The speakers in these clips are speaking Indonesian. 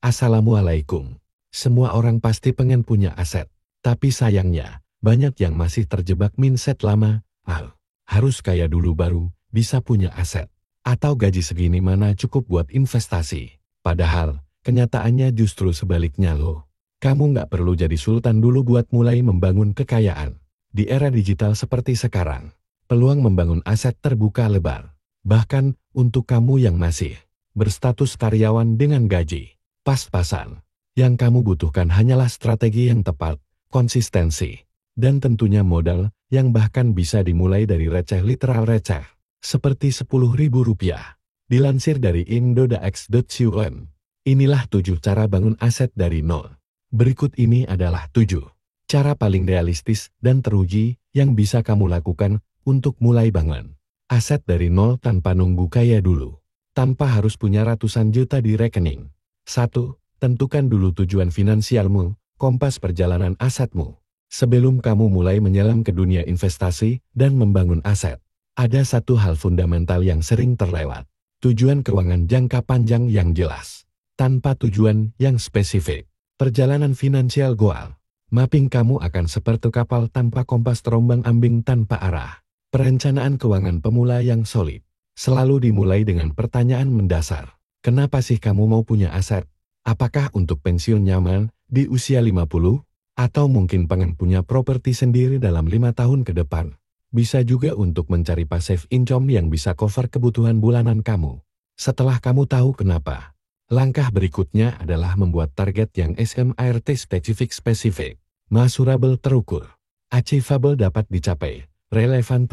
Assalamualaikum. Semua orang pasti pengen punya aset. Tapi sayangnya, banyak yang masih terjebak mindset lama. Harus kaya dulu baru bisa punya aset. Atau gaji segini mana cukup buat investasi. Padahal, kenyataannya justru sebaliknya loh. Kamu nggak perlu jadi sultan dulu buat mulai membangun kekayaan. Di era digital seperti sekarang, peluang membangun aset terbuka lebar. Bahkan, untuk kamu yang masih berstatus karyawan dengan gaji pas-pasan. Yang kamu butuhkan hanyalah strategi yang tepat, konsistensi, dan tentunya modal yang bahkan bisa dimulai dari receh literal receh, seperti Rp10.000. Dilansir dari indodax.com. Inilah 7 cara bangun aset dari nol. Berikut ini adalah 7 cara paling realistis dan teruji yang bisa kamu lakukan untuk mulai bangun aset dari nol tanpa nunggu kaya dulu. Tanpa harus punya ratusan juta di rekening. 1. Tentukan dulu tujuan finansialmu, kompas perjalanan asetmu. Sebelum kamu mulai menyelam ke dunia investasi dan membangun aset, ada satu hal fundamental yang sering terlewat. Tujuan keuangan jangka panjang yang jelas. Tanpa tujuan yang spesifik, perjalanan finansial goal, mapping kamu akan seperti kapal tanpa kompas terombang-ambing tanpa arah. Perencanaan keuangan pemula yang solid selalu dimulai dengan pertanyaan mendasar. Kenapa sih kamu mau punya aset? Apakah untuk pensiun nyaman di usia 50? Atau mungkin pengen punya properti sendiri dalam 5 tahun ke depan? Bisa juga untuk mencari passive income yang bisa cover kebutuhan bulanan kamu. Setelah kamu tahu kenapa, langkah berikutnya adalah membuat target yang SMART spesifik, measurable terukur, achievable dapat dicapai, relevan,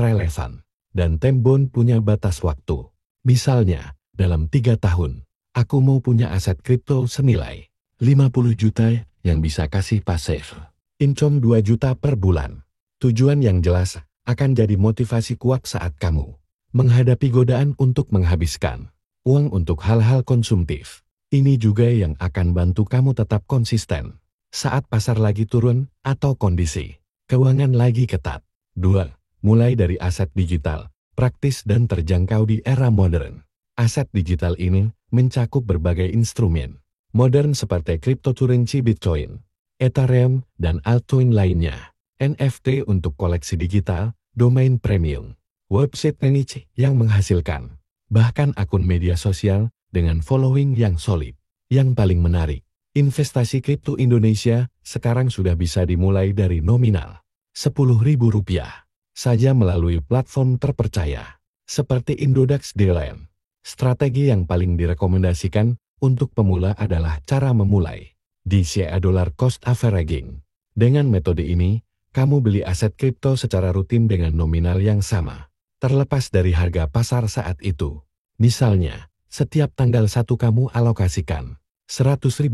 dan time bound punya batas waktu. Misalnya, dalam 3 tahun, aku mau punya aset kripto senilai 50 juta yang bisa kasih passive income 2 juta per bulan. Tujuan yang jelas akan jadi motivasi kuat saat kamu menghadapi godaan untuk menghabiskan uang untuk hal-hal konsumtif. Ini juga yang akan bantu kamu tetap konsisten saat pasar lagi turun atau kondisi keuangan lagi ketat. 2. Mulai dari aset digital, praktis dan terjangkau di era modern. Aset digital ini mencakup berbagai instrumen modern seperti cryptocurrency Bitcoin, Ethereum, dan altcoin lainnya. NFT untuk koleksi digital, domain premium, website niche yang menghasilkan, bahkan akun media sosial dengan following yang solid. Yang paling menarik, investasi kripto Indonesia sekarang sudah bisa dimulai dari nominal Rp10.000 saja melalui platform terpercaya seperti Indodax.com. Strategi yang paling direkomendasikan untuk pemula adalah cara memulai DCA dollar cost averaging. Dengan metode ini, kamu beli aset kripto secara rutin dengan nominal yang sama, terlepas dari harga pasar saat itu. Misalnya, setiap tanggal 1 kamu alokasikan Rp100.000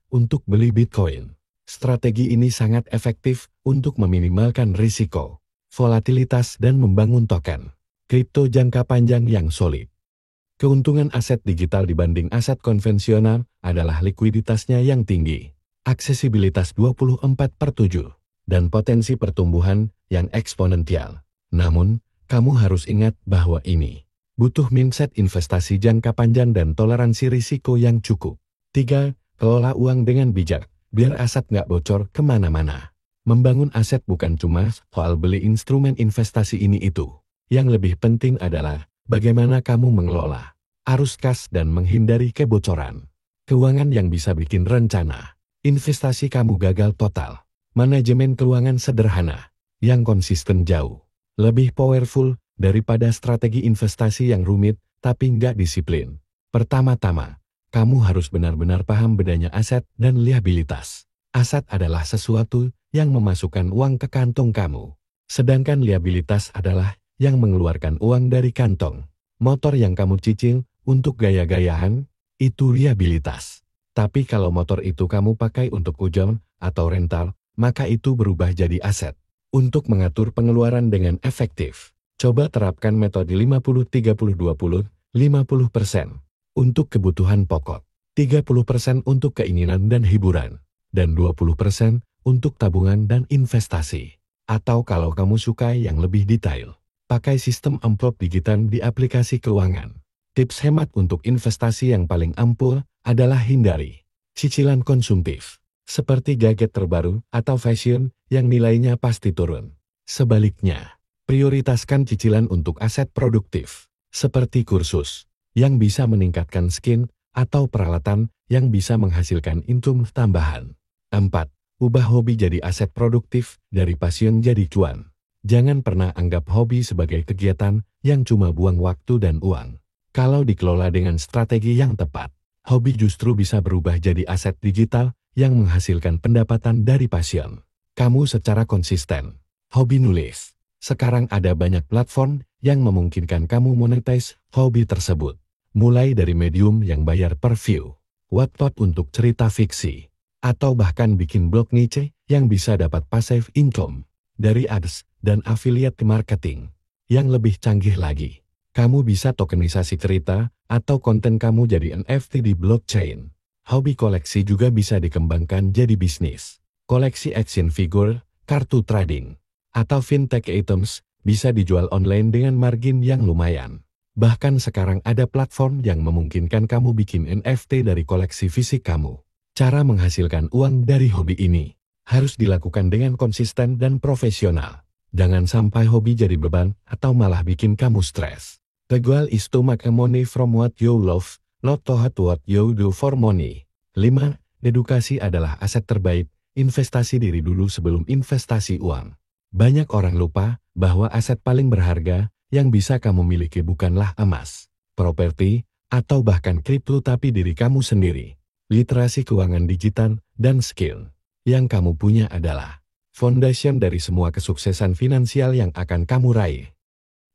untuk beli Bitcoin. Strategi ini sangat efektif untuk meminimalkan risiko, volatilitas, dan membangun token kripto jangka panjang yang solid. Keuntungan aset digital dibanding aset konvensional adalah likuiditasnya yang tinggi, aksesibilitas 24/7, dan potensi pertumbuhan yang eksponensial. Namun, kamu harus ingat bahwa ini butuh mindset investasi jangka panjang dan toleransi risiko yang cukup. 3. Kelola uang dengan bijak, biar aset nggak bocor kemana-mana. Membangun aset bukan cuma soal beli instrumen investasi ini itu. Yang lebih penting adalah bagaimana kamu mengelola arus kas dan menghindari kebocoran keuangan yang bisa bikin rencana investasi kamu gagal total. Manajemen keuangan sederhana yang konsisten jauh lebih powerful daripada strategi investasi yang rumit tapi nggak disiplin. Pertama-tama, kamu harus benar-benar paham bedanya aset dan liabilitas. Aset adalah sesuatu yang memasukkan uang ke kantong kamu, sedangkan liabilitas adalah yang mengeluarkan uang dari kantong. Motor yang kamu cicil untuk gaya-gayaan, itu liabilitas. Tapi kalau motor itu kamu pakai untuk ujung atau rental, maka itu berubah jadi aset. Untuk mengatur pengeluaran dengan efektif, coba terapkan metode 50-30-20, 50% untuk kebutuhan pokok, 30% untuk keinginan dan hiburan, dan 20% untuk tabungan dan investasi. Atau kalau kamu suka yang lebih detail, pakai sistem amplop digital di aplikasi keuangan. Tips hemat untuk investasi yang paling ampuh adalah hindari cicilan konsumtif, seperti gadget terbaru atau fashion yang nilainya pasti turun. Sebaliknya, prioritaskan cicilan untuk aset produktif, seperti kursus, yang bisa meningkatkan skill atau peralatan yang bisa menghasilkan income tambahan. 4. Ubah hobi jadi aset produktif, dari passion jadi cuan. Jangan pernah anggap hobi sebagai kegiatan yang cuma buang waktu dan uang. Kalau dikelola dengan strategi yang tepat, hobi justru bisa berubah jadi aset digital yang menghasilkan pendapatan dari passion kamu secara konsisten. Hobi nulis. Sekarang ada banyak platform yang memungkinkan kamu monetize hobi tersebut. Mulai dari Medium yang bayar per view, Wattpad untuk cerita fiksi, atau bahkan bikin blog niche yang bisa dapat passive income dari ads dan affiliate marketing. Yang lebih canggih lagi, kamu bisa tokenisasi cerita atau konten kamu jadi NFT di blockchain. Hobi koleksi juga bisa dikembangkan jadi bisnis. Koleksi action figure, kartu trading, atau fintech items bisa dijual online dengan margin yang lumayan. Bahkan sekarang ada platform yang memungkinkan kamu bikin NFT dari koleksi fisik kamu. Cara menghasilkan uang dari hobi ini harus dilakukan dengan konsisten dan profesional. Jangan sampai hobi jadi beban atau malah bikin kamu stres. The goal is to make money from what you love, not to hate what you do for money. 5. Edukasi adalah aset terbaik. Investasi diri dulu sebelum investasi uang. Banyak orang lupa bahwa aset paling berharga yang bisa kamu miliki bukanlah emas, properti, atau bahkan kripto, tapi diri kamu sendiri. Literasi keuangan digital dan skill yang kamu punya adalah foundation dari semua kesuksesan finansial yang akan kamu raih.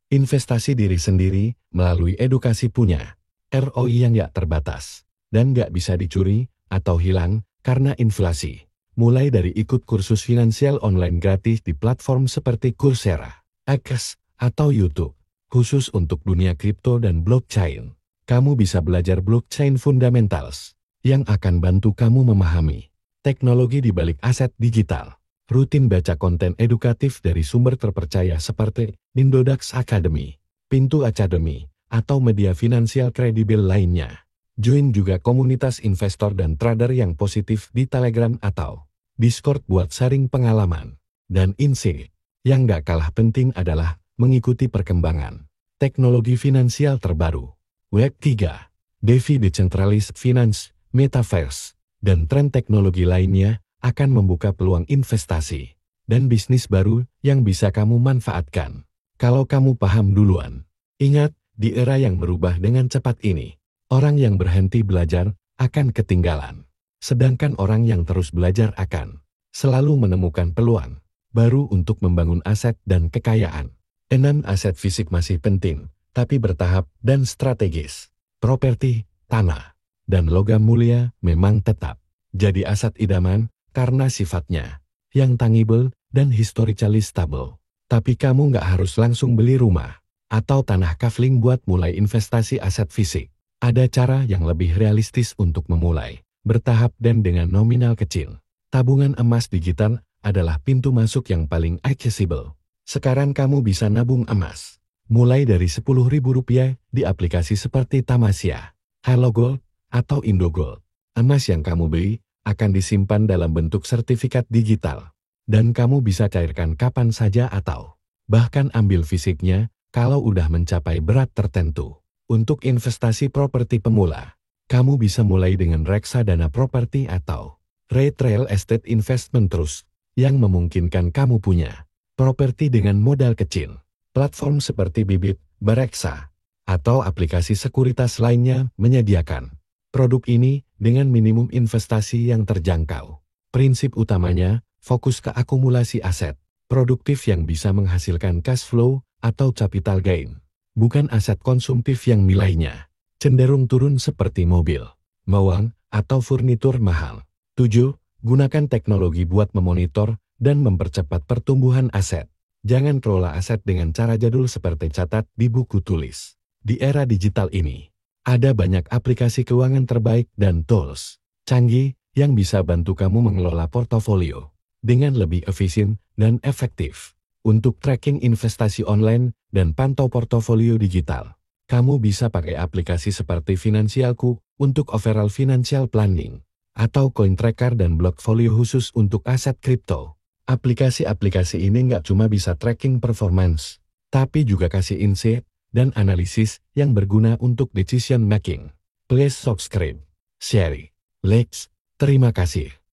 Investasi diri sendiri melalui edukasi punya ROI yang gak terbatas dan gak bisa dicuri atau hilang karena inflasi. Mulai dari ikut kursus finansial online gratis di platform seperti Coursera, X, atau YouTube, khusus untuk dunia kripto dan blockchain. Kamu bisa belajar blockchain fundamentals, yang akan bantu kamu memahami teknologi di balik aset digital. Rutin baca konten edukatif dari sumber terpercaya seperti Indodax Academy, Pintu Academy, atau media finansial kredibel lainnya. Join juga komunitas investor dan trader yang positif di Telegram atau Discord buat sharing pengalaman. Dan insight yang gak kalah penting adalah mengikuti perkembangan teknologi finansial terbaru. Web 3, DeFi, Decentralized Finance, Metaverse, dan tren teknologi lainnya akan membuka peluang investasi dan bisnis baru yang bisa kamu manfaatkan. Kalau kamu paham duluan. Ingat, di era yang berubah dengan cepat ini, orang yang berhenti belajar akan ketinggalan. Sedangkan orang yang terus belajar akan selalu menemukan peluang baru untuk membangun aset dan kekayaan. 6. Aset fisik masih penting, tapi bertahap dan strategis. Properti, tanah, dan logam mulia memang tetap jadi aset idaman karena sifatnya yang tangible dan historically stable. Tapi kamu nggak harus langsung beli rumah atau tanah kafling buat mulai investasi aset fisik. Ada cara yang lebih realistis untuk memulai, bertahap dan dengan nominal kecil. Tabungan emas digital adalah pintu masuk yang paling accessible. Sekarang kamu bisa nabung emas mulai dari Rp10.000 di aplikasi seperti Tamasya, Hello Gold, atau Indogold. Emas yang kamu beli akan disimpan dalam bentuk sertifikat digital, dan kamu bisa cairkan kapan saja atau bahkan ambil fisiknya kalau udah mencapai berat tertentu. Untuk investasi properti pemula, kamu bisa mulai dengan reksadana properti atau REIT, Real Estate Investment Trust, yang memungkinkan kamu punya properti dengan modal kecil. Platform seperti Bibit, Bareksa, atau aplikasi sekuritas lainnya menyediakan produk ini dengan minimum investasi yang terjangkau. Prinsip utamanya, fokus ke akumulasi aset produktif yang bisa menghasilkan cash flow atau capital gain, bukan aset konsumtif yang nilainya cenderung turun seperti mobil, bawang, atau furnitur mahal. 7. Gunakan teknologi buat memonitor dan mempercepat pertumbuhan aset. Jangan kelola aset dengan cara jadul seperti catat di buku tulis. Di era digital ini, ada banyak aplikasi keuangan terbaik dan tools canggih yang bisa bantu kamu mengelola portofolio dengan lebih efisien dan efektif. Untuk tracking investasi online dan pantau portofolio digital, kamu bisa pakai aplikasi seperti Finansialku untuk overall financial planning, atau coin tracker dan blockfolio khusus untuk aset kripto. Aplikasi-aplikasi ini nggak cuma bisa tracking performance, tapi juga kasih insight dan analisis yang berguna untuk decision making. Please subscribe, share, likes. Terima kasih.